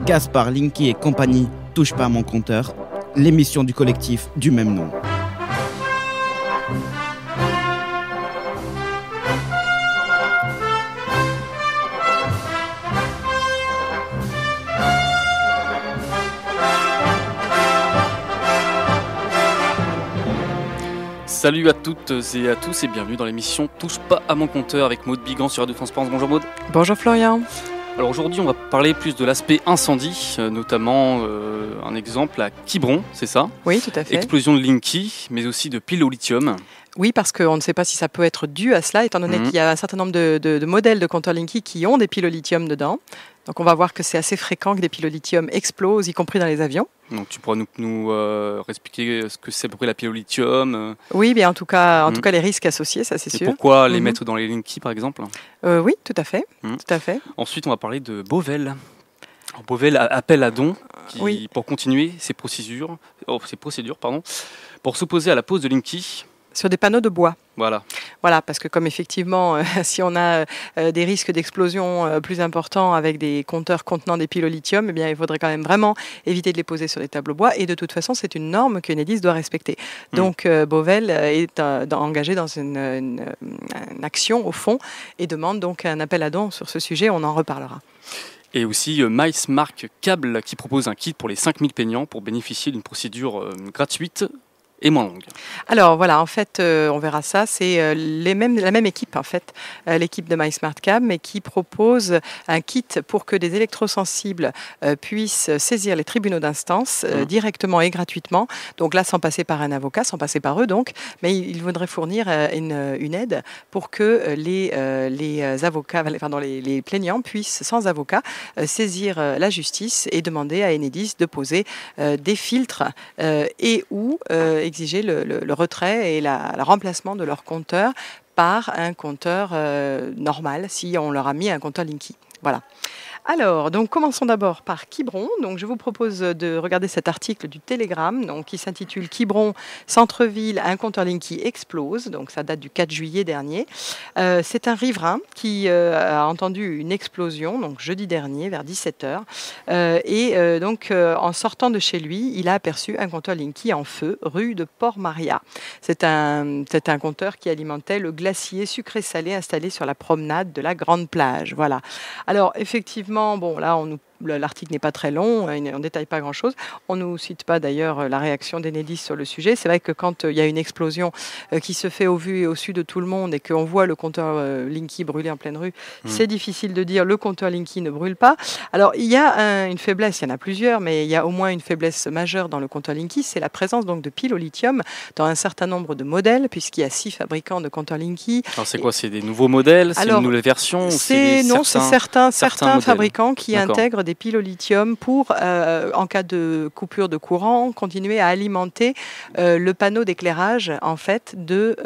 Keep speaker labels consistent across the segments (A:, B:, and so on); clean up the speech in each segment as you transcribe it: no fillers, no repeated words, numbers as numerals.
A: Gaspard, Linky et compagnie, touche pas à mon compteur, l'émission du collectif du même nom.
B: Salut à toutes et à tous et bienvenue dans l'émission Touche pas à mon compteur avec Maud Bigan sur Radio Transparence. Bonjour Maud.
C: Bonjour Florian.
B: Alors aujourd'hui on va parler plus de l'aspect incendie, notamment un exemple à Quiberon, c'est ça?
C: Oui, tout à fait.
B: Explosion de Linky, mais aussi de piles au lithium.
C: Oui, parce qu'on ne sait pas si ça peut être dû à cela, étant donné qu'il y a un certain nombre de modèles de compteurs Linky qui ont des piles au lithium dedans. Donc on va voir que c'est assez fréquent que des piles au lithium explosent, y compris dans les avions.
B: Donc tu pourras nous expliquer ce que c'est pour la pile au lithium.
C: Oui, bien en tout cas les risques associés, ça c'est sûr.
B: Et pourquoi les mettre dans les Linky par exemple?
C: Oui, tout à fait. Tout à fait.
B: Ensuite on va parler de Beauvel. Alors, Beauvel appelle à don pour continuer ses procédures, pour s'opposer à la pose de Linky.
C: Sur des panneaux de bois.
B: Voilà,
C: parce que comme effectivement, si on a des risques d'explosion plus importants avec des compteurs contenant des piles au lithium, eh bien, il faudrait quand même vraiment éviter de les poser sur des tableaux bois. Et de toute façon, c'est une norme qu'Enedis doit respecter. Donc, Beauvel est engagé dans une action au fond et demande donc un appel à dons sur ce sujet. On en reparlera.
B: Et aussi MySmart Cable qui propose un kit pour les 5000 peignants pour bénéficier d'une procédure gratuite et moins longue.
C: Alors voilà, en fait, on verra ça. C'est la même équipe, en fait, l'équipe de MySmartCam, mais qui propose un kit pour que des électrosensibles puissent saisir les tribunaux d'instance directement et gratuitement. Donc là, sans passer par un avocat, sans passer par eux, donc, mais il voudrait fournir une aide pour que les avocats, pardon, les plaignants puissent, sans avocat, saisir la justice et demander à Enedis de poser des filtres et ou exiger le retrait et le remplacement de leur compteur par un compteur normal si on leur a mis un compteur Linky. Voilà. Alors, donc commençons d'abord par Quiberon. Donc, je vous propose de regarder cet article du Télégramme, donc qui s'intitule Quiberon, centre-ville, un compteur Linky explose. Donc, ça date du 4 juillet dernier. C'est un riverain qui a entendu une explosion, donc jeudi dernier vers 17h. Donc, en sortant de chez lui, il a aperçu un compteur Linky en feu, rue de Port-Maria. C'est un compteur qui alimentait le glacier sucré-salé installé sur la promenade de la Grande Plage. Voilà. Alors, effectivement, bon, là, l'article n'est pas très long, on ne détaille pas grand-chose. On ne nous cite pas d'ailleurs la réaction d'Enedis sur le sujet. C'est vrai que quand il y a une explosion qui se fait au vu et au su de tout le monde et qu'on voit le compteur Linky brûler en pleine rue, c'est difficile de dire le compteur Linky ne brûle pas. Alors, il y a une faiblesse, il y en a plusieurs, mais il y a au moins une faiblesse majeure dans le compteur Linky, c'est la présence donc de piles au lithium dans un certain nombre de modèles, puisqu'il y a 6 fabricants de compteurs Linky.
B: Alors, c'est quoi? C'est des nouveaux modèles? C'est une nouvelle version?
C: C'est certains fabricants qui intègrent des piles au lithium pour, en cas de coupure de courant, continuer à alimenter le panneau d'éclairage en fait du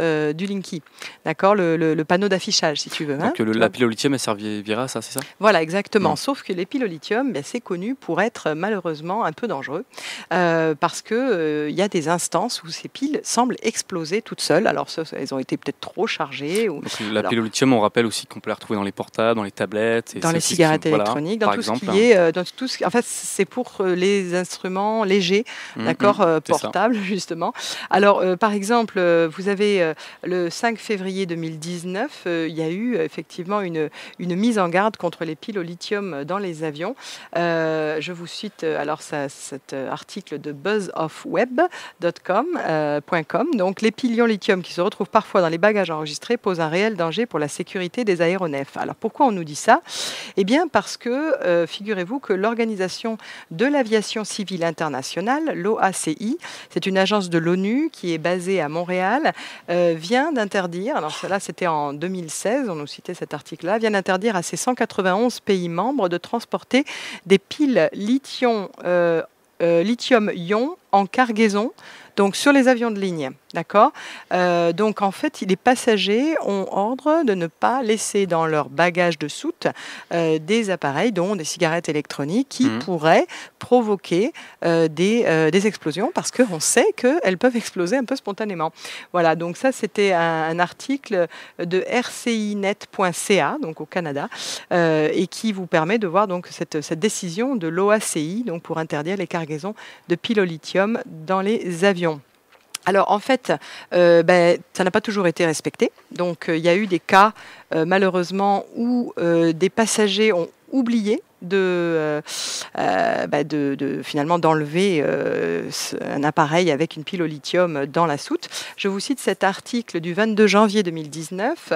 C: Linky. D'accord, le panneau d'affichage, si tu veux.
B: Donc la pile au lithium, elle servira à ça, c'est ça?
C: Voilà, exactement. Sauf que les piles au lithium, c'est connu pour être malheureusement un peu dangereux parce que il y a des instances où ces piles semblent exploser toutes seules. Alors, elles ont été peut-être trop chargées.
B: Donc, la pile au lithium, on rappelle aussi qu'on peut la retrouver dans les portables, dans les tablettes,
C: dans les cigarettes électroniques, dans tout ce qui est en fait, c'est pour les instruments légers, d'accord, portables, justement. Alors, par exemple, vous avez le 5 février 2019, il y a eu effectivement une mise en garde contre les piles au lithium dans les avions. Je vous cite alors cet article de buzzofweb.com. Donc, les piles au lithium qui se retrouvent parfois dans les bagages enregistrés posent un réel danger pour la sécurité des aéronefs. Alors, pourquoi on nous dit ça? Eh bien, parce que, figurez-vous que l'Organisation de l'aviation civile internationale, l'OACI, c'est une agence de l'ONU qui est basée à Montréal, vient d'interdire, alors cela c'était en 2016, on nous citait cet article-là, vient d'interdire à ses 191 pays membres de transporter des piles lithium-ion en cargaison, donc sur les avions de ligne. D'accord ? Donc en fait, les passagers ont ordre de ne pas laisser dans leur bagage de soute des appareils, dont des cigarettes électroniques, qui pourraient provoquer des explosions, parce qu'on sait qu'elles peuvent exploser un peu spontanément. Voilà, donc ça c'était un article de rcinet.ca, donc au Canada, et qui vous permet de voir donc cette décision de l'OACI, donc pour interdire les cargaisons de piles au lithium dans les avions. Alors en fait, ça n'a pas toujours été respecté. Donc il y a eu des cas malheureusement où des passagers ont oublié finalement d'enlever un appareil avec une pile au lithium dans la soute. Je vous cite cet article du 22 janvier 2019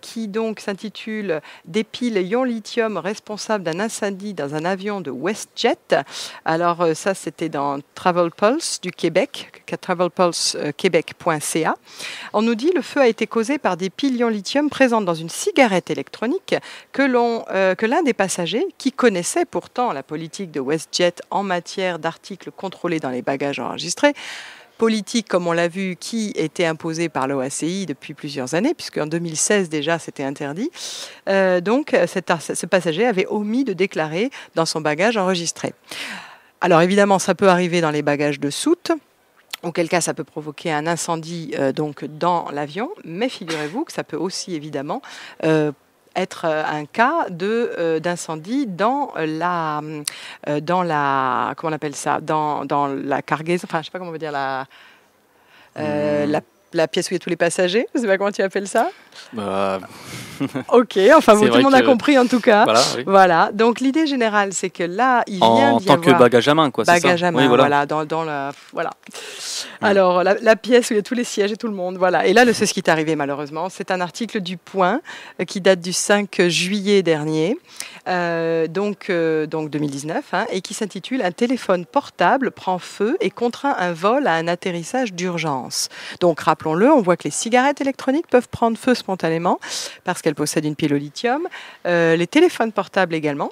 C: qui donc s'intitule « Des piles ion lithium responsables d'un incendie dans un avion de WestJet ». Alors ça c'était dans Travel Pulse du Québec, travelpulsequebec.ca. On nous dit le feu a été causé par des piles ion lithium présentes dans une cigarette électronique que l'un des passagers, qui connaissait pourtant la politique de WestJet en matière d'articles contrôlés dans les bagages enregistrés, politique, comme on l'a vu, qui était imposée par l'OACI depuis plusieurs années, puisqu'en 2016 déjà c'était interdit. Donc ce passager avait omis de déclarer dans son bagage enregistré. Alors évidemment, ça peut arriver dans les bagages de soute, auquel cas ça peut provoquer un incendie donc dans l'avion, mais figurez-vous que ça peut aussi évidemment être un cas d'incendie dans la comment on appelle ça, dans la cargaison, enfin je sais pas comment on veut dire, la pièce où il y a tous les passagers, je sais pas comment tu appelles ça. Ok, enfin bon, tout le monde a compris en tout cas.
B: Voilà, oui.
C: Voilà. Donc l'idée générale, c'est que là, il vient d'y avoir...
B: En tant que bagage à main, quoi.
C: Bagage à main,
B: oui,
C: voilà, dans la... Voilà. Alors, la pièce où il y a tous les sièges et tout le monde, voilà. Et là, c'est ce qui est arrivé malheureusement. C'est un article du Point qui date du 5 juillet dernier, donc 2019, et qui s'intitule « Un téléphone portable prend feu et contraint un vol à un atterrissage d'urgence ». Donc, rappelons-le, on voit que les cigarettes électroniques peuvent prendre feu spontanément parce qu'elles possèdent une pile au lithium. Les téléphones portables également.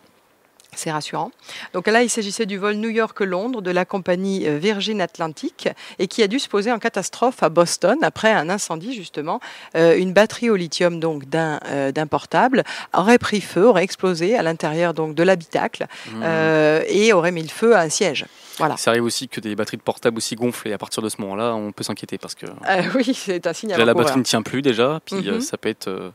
C: C'est rassurant. Donc là, il s'agissait du vol New York-Londres de la compagnie Virgin Atlantic et qui a dû se poser en catastrophe à Boston après un incendie justement. Une batterie au lithium donc d'un portable aurait pris feu, aurait explosé à l'intérieur donc de l'habitacle et aurait mis le feu à un siège. Voilà.
B: Ça arrive aussi que des batteries de portable aussi gonflent et à partir de ce moment-là, on peut s'inquiéter parce que
C: oui, c'est un signe.
B: La batterie ne tient plus déjà, puis ça peut être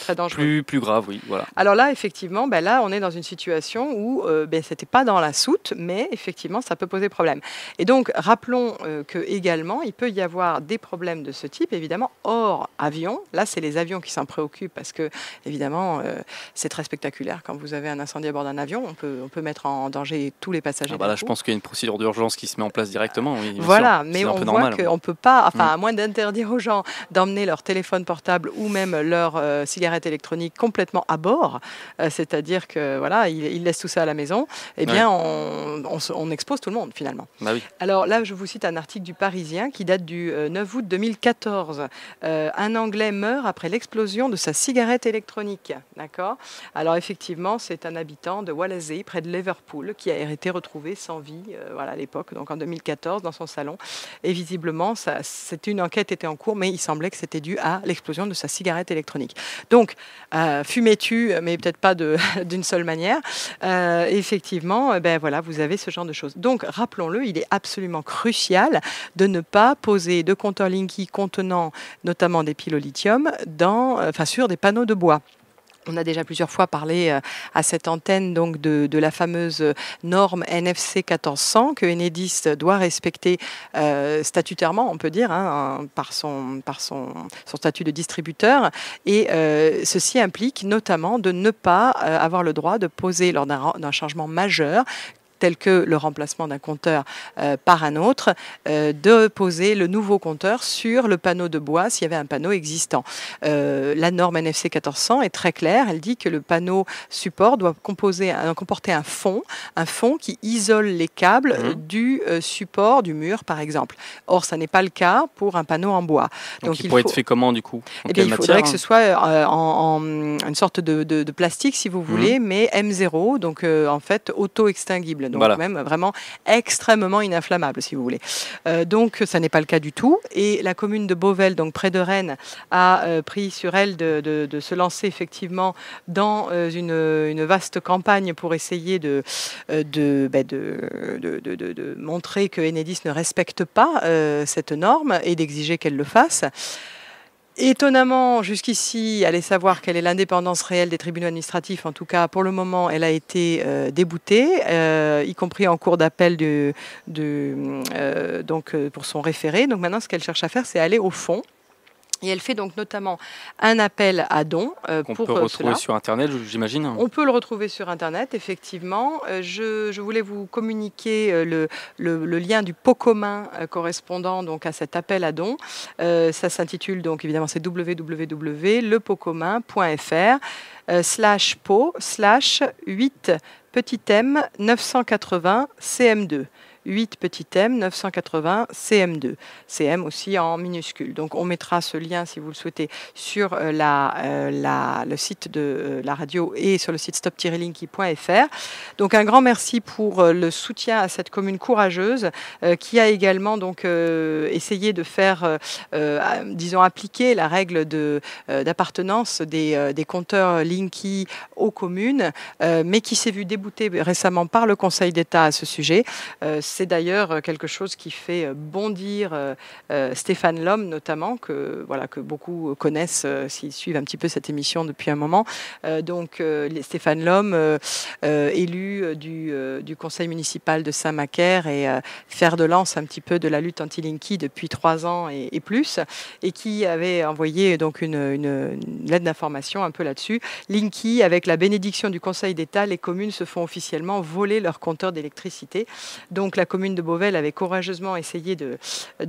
C: très dangereux.
B: plus grave, oui. Voilà.
C: Alors là, effectivement, là, on est dans une situation où c'était pas dans la soute, mais effectivement, ça peut poser problème. Et donc, rappelons que également, il peut y avoir des problèmes de ce type, évidemment, hors avion. Là, c'est les avions qui s'en préoccupent parce que, évidemment, c'est très spectaculaire. Quand vous avez un incendie à bord d'un avion, on peut mettre en danger tous les passagers.
B: Là, je pense qu'il y a une procédure d'urgence qui se met en place directement. Oui,
C: voilà,
B: sûr.
C: Mais on voit qu'on ne peut pas, à moins d'interdire aux gens d'emmener leur téléphone portable ou même leur cigarette électronique complètement à bord, c'est-à-dire que voilà, ils laissent tout ça à la maison, eh bien on expose tout le monde finalement.
B: Bah oui.
C: Alors là, je vous cite un article du Parisien qui date du 9 août 2014. Un Anglais meurt après l'explosion de sa cigarette électronique. D'accord ? Alors effectivement, c'est un habitant de Wallasey, près de Liverpool, qui a été retrouvé sans vie à l'époque, donc en 2014, dans son salon. Et visiblement, une enquête était en cours, mais il semblait que c'était dû à l'explosion de sa cigarette électronique. Donc, fumée tue, mais peut-être pas d'une seule manière. Effectivement, voilà, vous avez ce genre de choses. Donc, rappelons-le, il est absolument crucial de ne pas poser de compteur Linky contenant notamment des piles au lithium sur des panneaux de bois. On a déjà plusieurs fois parlé à cette antenne donc de la fameuse norme NFC 1400 que Enedis doit respecter statutairement, on peut dire, par son statut de distributeur. Et ceci implique notamment de ne pas avoir le droit de poser lors d'un changement majeur, tel que le remplacement d'un compteur par un autre, de poser le nouveau compteur sur le panneau de bois s'il y avait un panneau existant. La norme NFC 1400 est très claire, elle dit que le panneau support doit comporter un fond qui isole les câbles du support du mur par exemple. Or, ça n'est pas le cas pour un panneau en bois.
B: Donc il pourrait être fait comment du coup ?
C: Il faudrait que ce soit en une sorte de plastique si vous voulez, mais M0, donc en fait auto-extinguible. combustible, donc même vraiment extrêmement ininflammable, si vous voulez. Donc, ça n'est pas le cas du tout. Et la commune de Beauvel, donc près de Rennes, a pris sur elle de se lancer effectivement dans une vaste campagne pour essayer de montrer que Enedis ne respecte pas cette norme et d'exiger qu'elle le fasse. Étonnamment, jusqu'ici, allez savoir quelle est l'indépendance réelle des tribunaux administratifs. En tout cas, pour le moment, elle a été déboutée, y compris en cours d'appel pour son référé. Donc maintenant, ce qu'elle cherche à faire, c'est aller au fond. Et elle fait donc notamment un appel à dons
B: qu'on peut retrouver sur Internet, j'imagine.
C: On peut le retrouver sur Internet, effectivement. Je voulais vous communiquer le lien du pot commun correspondant donc à cet appel à dons. Ça s'intitule donc évidemment, c'est www.lepotcommun.fr/pot/8 980 CM2. 8 petit m 980 CM2. CM aussi en minuscule. Donc on mettra ce lien, si vous le souhaitez, sur le site de la radio et sur le site stop-linky.fr. Donc un grand merci pour le soutien à cette commune courageuse qui a également donc essayé de faire, disons, appliquer la règle d'appartenance des compteurs Linky aux communes, mais qui s'est vu débouté récemment par le Conseil d'État à ce sujet. C'est d'ailleurs quelque chose qui fait bondir Stéphane Lhomme, notamment, que beaucoup connaissent s'ils suivent un petit peu cette émission depuis un moment. Stéphane Lhomme, élu du conseil municipal de Saint-Macaire et fer de lance un petit peu de la lutte anti-Linky depuis 3 ans et plus, et qui avait envoyé donc une lettre d'information un peu là-dessus. Linky, avec la bénédiction du Conseil d'État, les communes se font officiellement voler leur compteur d'électricité. Donc la commune de Beauvel avait courageusement essayé de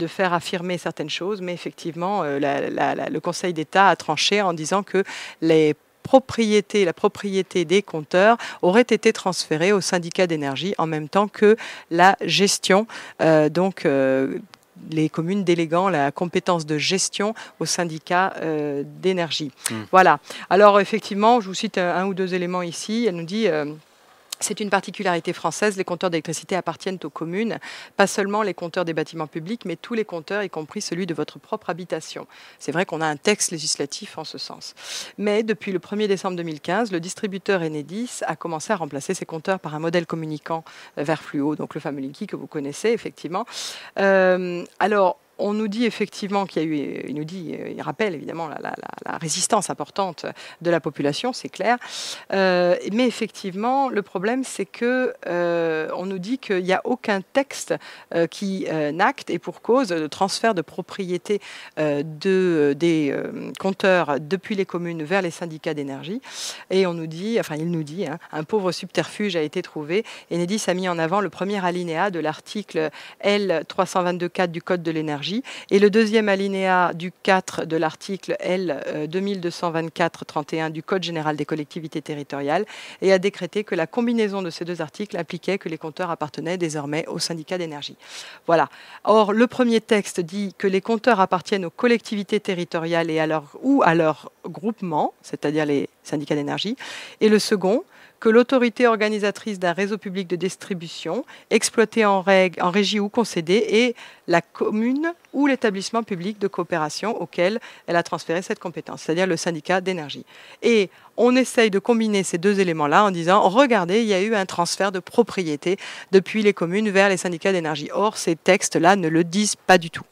C: faire affirmer certaines choses, mais effectivement, le Conseil d'État a tranché en disant que la propriété des compteurs aurait été transférée au syndicat d'énergie en même temps que la gestion. Les communes déléguant la compétence de gestion au syndicat d'énergie. Voilà. Alors effectivement, je vous cite un ou deux éléments ici. Elle nous dit... C'est une particularité française, les compteurs d'électricité appartiennent aux communes, pas seulement les compteurs des bâtiments publics, mais tous les compteurs, y compris celui de votre propre habitation. C'est vrai qu'on a un texte législatif en ce sens. Mais depuis le 1er décembre 2015, le distributeur Enedis a commencé à remplacer ces compteurs par un modèle communicant vert fluo, donc le fameux Linky que vous connaissez, effectivement. On nous dit effectivement qu'il y a eu, il rappelle évidemment la résistance importante de la population, c'est clair. Mais effectivement, le problème, c'est que on nous dit qu'il n'y a aucun texte qui n'acte, et pour cause, de transfert de propriété des compteurs depuis les communes vers les syndicats d'énergie. Et il nous dit, un pauvre subterfuge a été trouvé. Enedis a mis en avant le premier alinéa de l'article L 322.4 du Code de l'énergie et le deuxième alinéa du 4 de l'article L 2224-31 du Code général des collectivités territoriales, et a décrété que la combinaison de ces deux articles impliquait que les compteurs appartenaient désormais au syndicat d'énergie. Voilà. Or, le premier texte dit que les compteurs appartiennent aux collectivités territoriales ou à leur groupement, c'est-à-dire les syndicats d'énergie, et le second, que l'autorité organisatrice d'un réseau public de distribution, exploité en régie ou concédé, est la commune ou l'établissement public de coopération auquel elle a transféré cette compétence, c'est-à-dire le syndicat d'énergie. Et on essaye de combiner ces deux éléments-là en disant, regardez, il y a eu un transfert de propriété depuis les communes vers les syndicats d'énergie. Or, ces textes-là ne le disent pas du tout.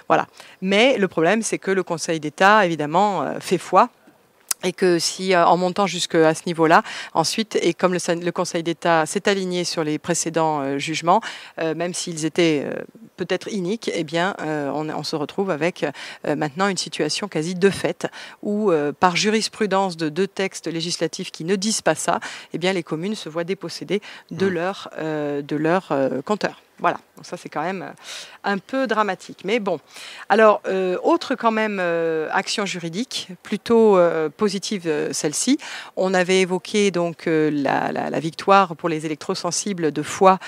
C: Voilà. Mais le problème, c'est que le Conseil d'État, évidemment, fait foi. Et que si, en montant jusqu'à ce niveau-là, ensuite, et comme le Conseil d'État s'est aligné sur les précédents jugements, même s'ils étaient peut-être iniques, eh bien, on se retrouve avec maintenant une situation quasi de fait, où par jurisprudence de deux textes législatifs qui ne disent pas ça, eh bien, les communes se voient dépossédées de leur compteur. Voilà, donc ça c'est quand même un peu dramatique. Mais bon, alors autre quand même action juridique, plutôt positive celle-ci. On avait évoqué donc la victoire pour les électrosensibles de Foix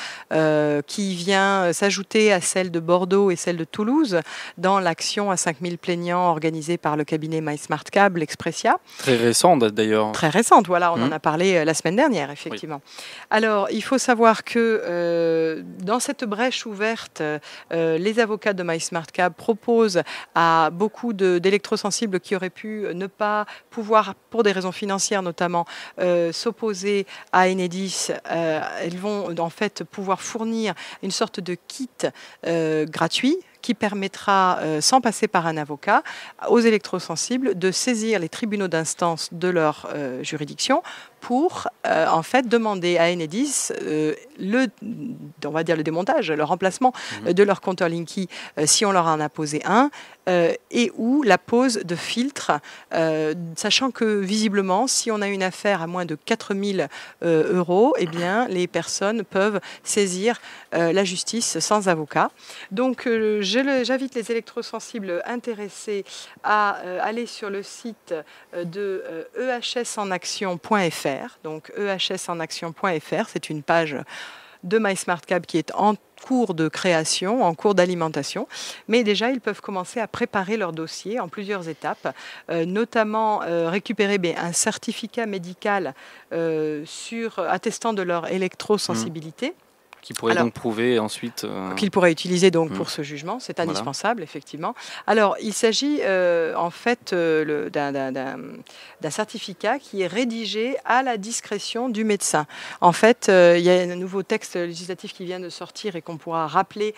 C: qui vient s'ajouter à celle de Bordeaux et celle de Toulouse dans l'action à 5000 plaignants organisée par le cabinet MySmartCab, l'Expressia.
B: Très récente d'ailleurs.
C: Très récente, voilà, on en a parlé la semaine dernière, effectivement. Oui. Alors, il faut savoir que dans cette brèche ouverte, les avocats de MySmartCab proposent à beaucoup d'électrosensibles qui auraient pu ne pas pouvoir, pour des raisons financières notamment, s'opposer à Enedis. Elles vont en fait pouvoir fournir une sorte de kit gratuit qui permettra, sans passer par un avocat, aux électrosensibles de saisir les tribunaux d'instance de leur juridiction pour en fait demander à Enedis on va dire le démontage, le remplacement de leur compteur Linky si on leur en a posé un, et ou la pose de filtres, sachant que visiblement, si on a une affaire à moins de 4 000 €, eh bien, les personnes peuvent saisir la justice sans avocat. Donc, j'invite les électrosensibles intéressés à aller sur le site de ehsenAction.fr. Donc, ehsenAction.fr, c'est une page de MySmartCab qui est en cours de création, en cours d'alimentation. Mais déjà, ils peuvent commencer à préparer leur dossier en plusieurs étapes, notamment récupérer un certificat médical attestant de leur électrosensibilité.
B: Qui pourrait donc prouver ensuite...
C: Qu'il pourrait utiliser donc pour ce jugement, c'est indispensable, effectivement. Alors, il s'agit en fait d'un certificat qui est rédigé à la discrétion du médecin. En fait, il y a un nouveau texte législatif qui vient de sortir et qu'on pourra rappeler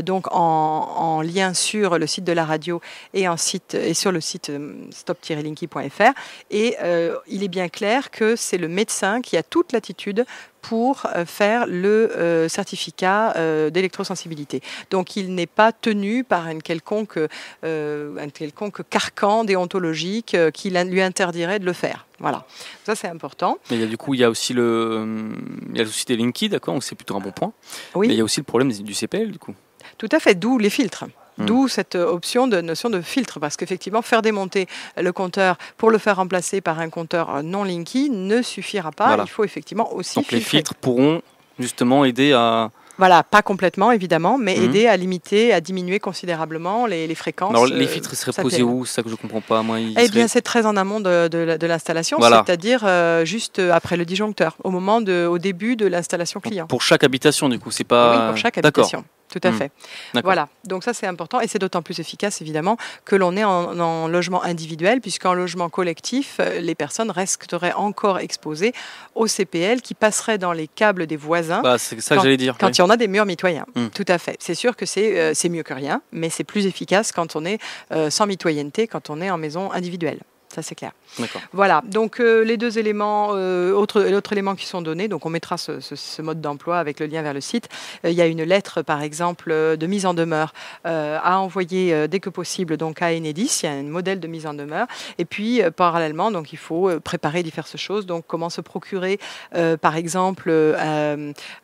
C: donc en lien sur le site de la radio et sur le site stop-linky.fr. Et il est bien clair que c'est le médecin qui a toute latitude pour faire le certificat d'électrosensibilité. Donc, il n'est pas tenu par un quelconque carcan déontologique qui lui interdirait de le faire. Voilà, ça c'est important.
B: Mais il y a aussi des Linky, d'accord, donc c'est plutôt un bon point.
C: Oui.
B: Mais il y a aussi le problème du CPL, du coup.
C: Tout à fait, d'où les filtres. D'où cette notion de filtre, parce qu'effectivement, faire démonter le compteur pour le faire remplacer par un compteur non Linky ne suffira pas. Voilà. Il faut effectivement aussi
B: donc
C: filtrer.
B: Les filtres pourront justement aider à...
C: Voilà, pas complètement évidemment, mais aider à limiter, à diminuer considérablement les fréquences.
B: Alors les filtres seraient posés où? C'est ça que je ne comprends pas. Moi,
C: bien, c'est très en amont de l'installation, c'est-à-dire juste après le disjoncteur, au début de l'installation client.
B: Pour chaque habitation, du coup, c'est pas...
C: Oui, pour chaque habitation. Tout à fait. Voilà, donc ça c'est important et c'est d'autant plus efficace évidemment que l'on est en logement individuel, puisqu'en logement collectif, les personnes resteraient encore exposées au CPL qui passerait dans les câbles des voisins.
B: C'est ça que j'allais dire.
C: Quand il y en a des murs mitoyens. Tout à fait. C'est sûr que c'est mieux que rien, mais c'est plus efficace quand on est sans mitoyenneté, quand on est en maison individuelle. Ça, c'est clair. Voilà, donc les deux éléments, l'autre élément qui sont donnés, donc on mettra ce mode d'emploi avec le lien vers le site. Il y a une lettre, par exemple, de mise en demeure à envoyer dès que possible donc, à Enedis. Il y a un modèle de mise en demeure. Et puis, parallèlement, donc, il faut préparer diverses choses. Donc, comment se procurer, par exemple,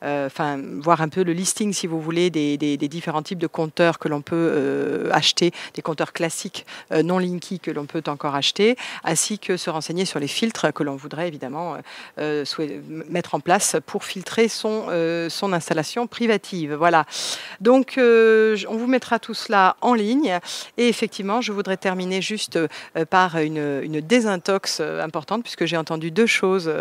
C: voir un peu le listing, si vous voulez, des différents types de compteurs que l'on peut acheter, des compteurs classiques non Linky que l'on peut encore acheter, ainsi que se renseigner sur les filtres que l'on voudrait évidemment mettre en place pour filtrer son installation privative. Voilà. Donc, on vous mettra tout cela en ligne. Et effectivement, je voudrais terminer juste par une désintox importante, puisque j'ai entendu deux choses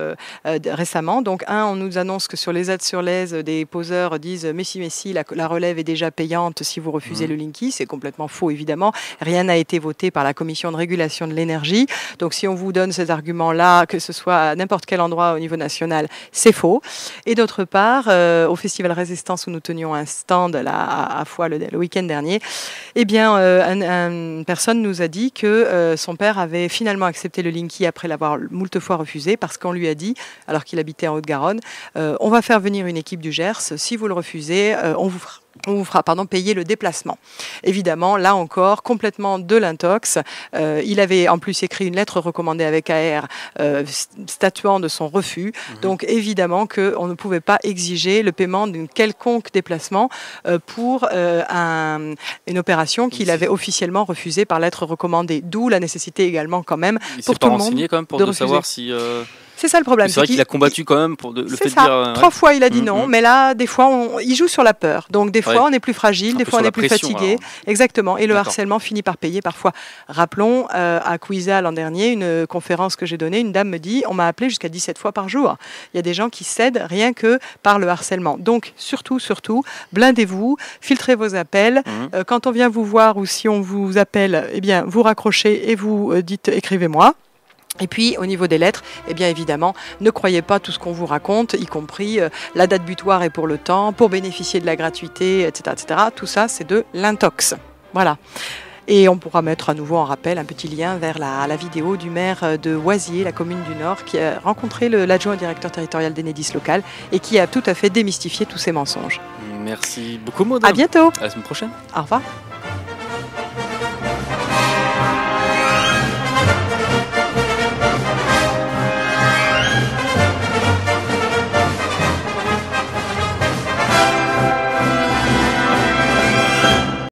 C: récemment. Donc, on nous annonce que sur les aides sur l'aise, des poseurs disent « mais si, la relève est déjà payante si vous refusez le Linky ». C'est complètement faux, évidemment. Rien n'a été voté par la Commission de régulation de l'énergie. Donc, si on vous donne ces arguments-là, que ce soit à n'importe quel endroit au niveau national, c'est faux. Et d'autre part, au Festival Résistance, où nous tenions un stand là, à Foix le week-end dernier, eh bien, une personne nous a dit que son père avait finalement accepté le Linky après l'avoir moult fois refusé, parce qu'on lui a dit, alors qu'il habitait en Haute-Garonne, on va faire venir une équipe du Gers, si vous le refusez, on vous fera On vous fera payer le déplacement. Évidemment, là encore, complètement de l'intox. Il avait en plus écrit une lettre recommandée avec AR statuant de son refus. Donc évidemment qu'on ne pouvait pas exiger le paiement d'un quelconque déplacement pour une opération qu'il avait officiellement refusée par lettre recommandée. D'où la nécessité également quand même pour tout le monde
B: quand même pour savoir si...
C: C'est ça le problème.
B: C'est vrai qu'il a combattu quand même pour le fait de dire...
C: 3 fois il a dit non, mais là, des fois, il joue sur la peur. Donc des fois, on est plus fragile, des fois, on est plus fatigué. Exactement. Et le harcèlement finit par payer parfois. Rappelons, à Cuisa l'an dernier, une conférence que j'ai donnée, une dame me dit, on m'a appelé jusqu'à 17 fois par jour. Il y a des gens qui cèdent rien que par le harcèlement. Donc surtout, blindez-vous, filtrez vos appels. Quand on vient vous voir ou si on vous appelle, eh bien, vous raccrochez et vous dites « écrivez-moi ». Et puis, au niveau des lettres, eh bien évidemment, ne croyez pas tout ce qu'on vous raconte, y compris la date butoir est pour le temps, pour bénéficier de la gratuité, etc. etc. Tout ça, c'est de l'intox. Voilà. Et on pourra mettre à nouveau en rappel un petit lien vers la vidéo du maire de Oisier, la commune du Nord, qui a rencontré l'adjoint directeur territorial d'Enedis local et qui a tout à fait démystifié tous ces mensonges.
B: Merci beaucoup, Maud.
C: À bientôt.
B: À la semaine prochaine.
C: Au revoir.